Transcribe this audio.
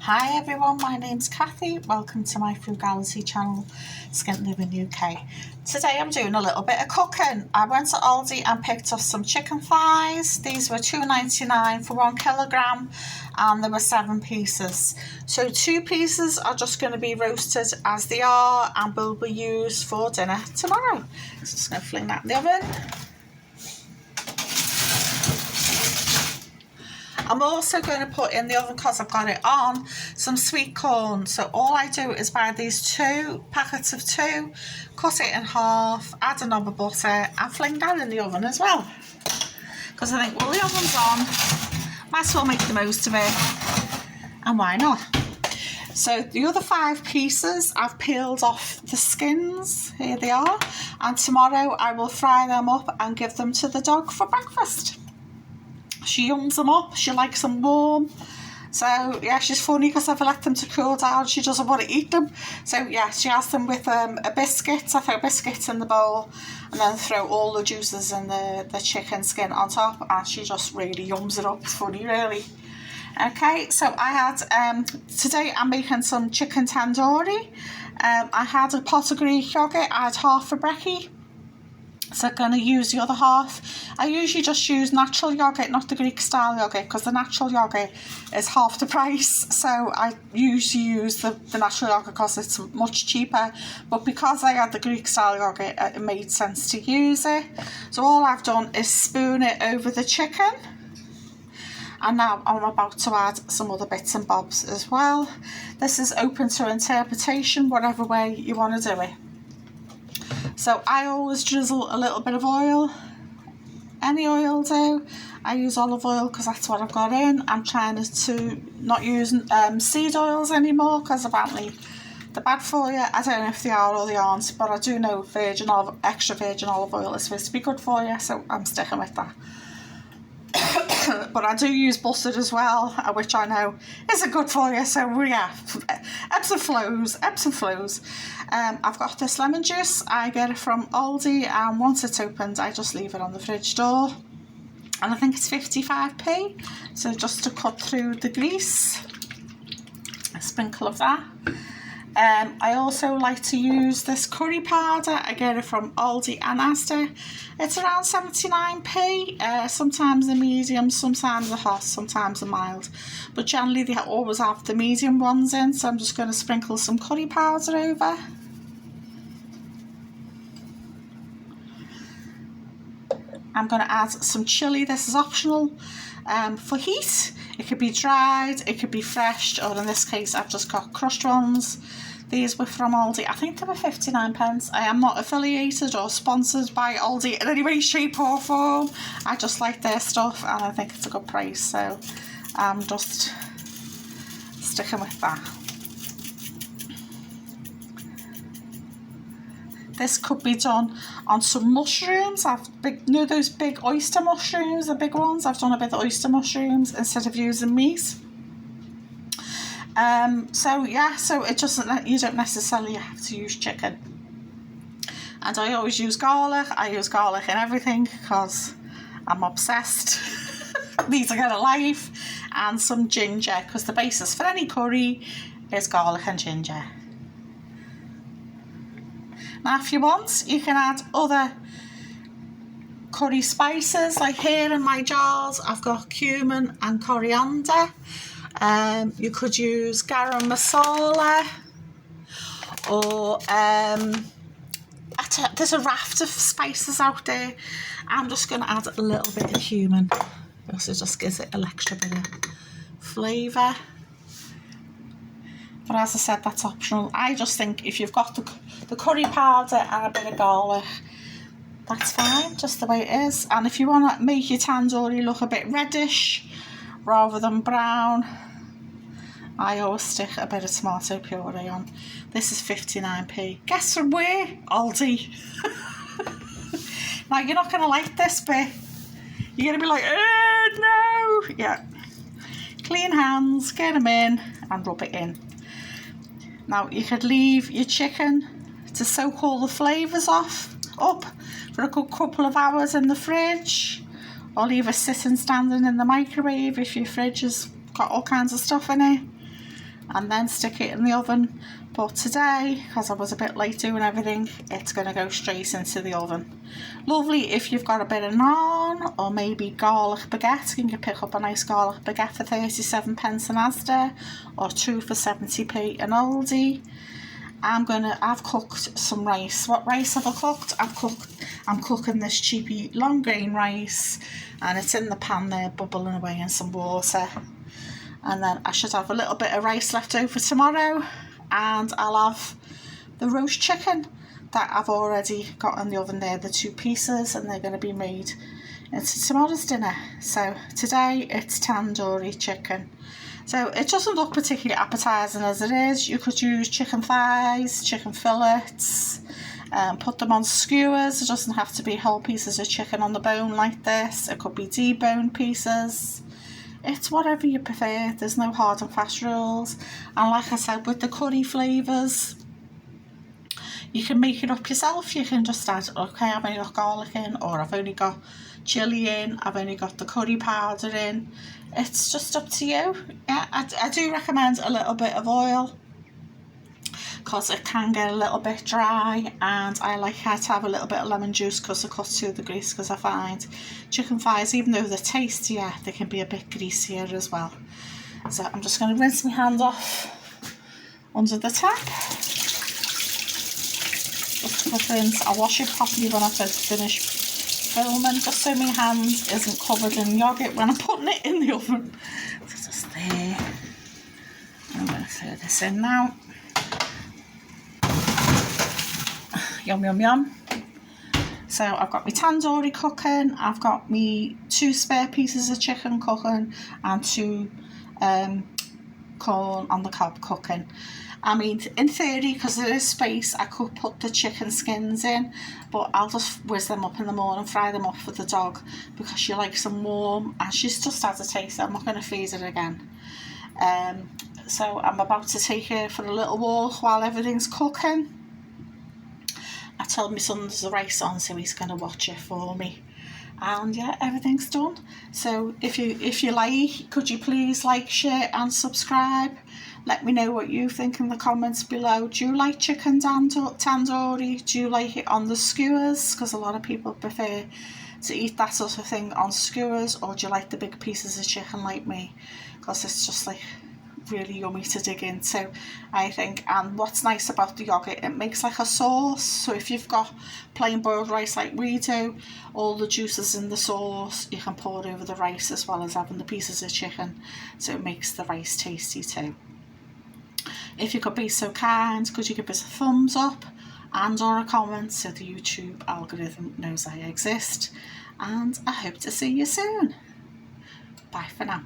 Hi everyone, my name's Kathy. Welcome to my frugality channel, Skint Living UK. Today I'm doing a little bit of cooking. I went to Aldi and picked up some chicken thighs. These were £2.99 for 1 kilogram and there were 7 pieces. So 2 pieces are just going to be roasted as they are and will be used for dinner tomorrow. So just going to fling that in the oven. I'm also going to put in the oven, because I've got it on, some sweet corn. So all I do is buy these 2 packets of 2, cut it in half, add a knob of butter and fling that in the oven as well. Because I think, well, the oven's on, might as well make the most of it, and why not? So the other 5 pieces, I've peeled off the skins, here they are, and tomorrow I will fry them up and give them to the dog for breakfast. She yums them up, she likes them warm. So yeah, she's funny because if I let them to cool down, she doesn't want to eat them. So yeah, she has them with a biscuit. I throw biscuits in the bowl and then throw all the juices and the chicken skin on top, and she just really yums it up. It's funny really. Okay, so I had, today I'm making some chicken tandoori. I had a pot of Greek yogurt, I had half for brekkie. So I'm going to use the other half. I usually just use natural yogurt, not the Greek style yogurt, because the natural yogurt is half the price. So I usually use the natural yogurt because it's much cheaper. But because I had the Greek style yogurt, it made sense to use it. So all I've done is spoon it over the chicken. And now I'm about to add some other bits and bobs as well. This is open to interpretation, whatever way you want to do it. So I always drizzle a little bit of oil, any oil do. I use olive oil because that's what I've got in. I'm trying to not use seed oils anymore because apparently they're bad for you. I don't know if they are or they aren't, but I do know extra virgin olive oil is supposed to be good for you, so I'm sticking with that. But I do use butter as well, which I know isn't good for you, so yeah, ebbs and flows, ebbs and flows. I've got this lemon juice, I get it from Aldi, and once it's opened I just leave it on the fridge door, and I think it's 55p, so just to cut through the grease, a sprinkle of that. I also like to use this curry powder. I get it from Aldi and Asda. It's around 79p. Sometimes the medium, sometimes the hot, sometimes the mild. But generally they always have the medium ones in, so I'm just going to sprinkle some curry powder over. I'm going to add some chilli. This is optional for heat. It could be dried, it could be fresh, or in this case I've just got crushed ones. These were from Aldi. I think they were 59p. I am not affiliated or sponsored by Aldi in any way, shape or form. I just like their stuff and I think it's a good price, so I'm just sticking with that. This could be done on some mushrooms. Those big oyster mushrooms, the big ones. I've done a bit of oyster mushrooms instead of using meat. So yeah, so it doesn't, you don't necessarily have to use chicken. And I always use garlic. I use garlic in everything because I'm obsessed. These are gonna life, and some ginger, because the basis for any curry is garlic and ginger. Now if you want, you can add other curry spices. Like here in my jars I've got cumin and coriander. You could use garam masala, or there's a raft of spices out there. I'm just going to add a little bit of cumin because it just gives it an extra bit of flavour. But as I said, that's optional. I just think if you've got the curry powder and a bit of garlic, that's fine, just the way it is. And if you want to make your tandoori look a bit reddish rather than brown, I always stick a bit of tomato puree on. This is 59p. Guess from where? Aldi. Now you're not going to like this bit. You're going to be like, oh no. Yeah. Clean hands, get them in and rub it in. Now you could leave your chicken to soak all the flavours up for a good couple of hours in the fridge, or leave it sitting standing in the microwave if your fridge has got all kinds of stuff in it. and then stick it in the oven. But today, because I was a bit late doing everything, it's going to go straight into the oven. Lovely if you've got a bit of naan or maybe garlic baguette. You can pick up a nice garlic baguette for 37p in Asda or 2 for 70p in Aldi. I've cooked some rice. What rice have I cooked? I'm cooking this cheapy long grain rice, and it's in the pan there bubbling away in some water. And then I should have a little bit of rice left over tomorrow, and I'll have the roast chicken that I've already got in the oven there, the 2 pieces, and they're going to be made into tomorrow's dinner. So today it's tandoori chicken. So it doesn't look particularly appetising as it is. You could use chicken thighs, chicken fillets, put them on skewers. It doesn't have to be whole pieces of chicken on the bone like this. It could be deboned pieces. It's whatever you prefer. There's no hard and fast rules. And like I said, with the curry flavours, you can make it up yourself. You can just add, okay, I've only got garlic in, or I've only got chilli in, I've only got the curry powder in. It's just up to you. Yeah, I do recommend a little bit of oil because it can get a little bit dry, and I like to have a little bit of lemon juice because it cuts through the grease, because I find chicken thighs, even though they're tastier, they can be a bit greasier as well. So I'm just going to rinse my hand off under the tap. Just a quick rinse. I'll wash it properly when I finish filming, just so my hand isn't covered in yoghurt when I'm putting it in the oven. So just there. I'm going to throw this in now. Yum yum yum. So I've got my tandoori cooking, I've got my 2 spare pieces of chicken cooking, and 2 corn on the cob cooking. I mean, in theory, because there is space, I could put the chicken skins in, but I'll just whiz them up in the morning, fry them up for the dog, because she likes them warm, and she's just had a taste. I'm not going to feed it again. So I'm about to take her for a little walk while everything's cooking. I told my son there's the rice on, so he's going to watch it for me. And yeah, everything's done. So if you like, could you please like, share and subscribe? Let me know what you think in the comments below. Do you like chicken tandoori? Do you like it on the skewers? Because a lot of people prefer to eat that sort of thing on skewers. Or do you like the big pieces of chicken like me? Because it's just like really yummy to dig into, I think. And what's nice about the yoghurt, it makes like a sauce. So if you've got plain boiled rice like we do, all the juices in the sauce you can pour over the rice, as well as having the pieces of chicken, so it makes the rice tasty too. If you could be so kind, could you give us a thumbs up and or a comment so the YouTube algorithm knows I exist. And I hope to see you soon. Bye for now.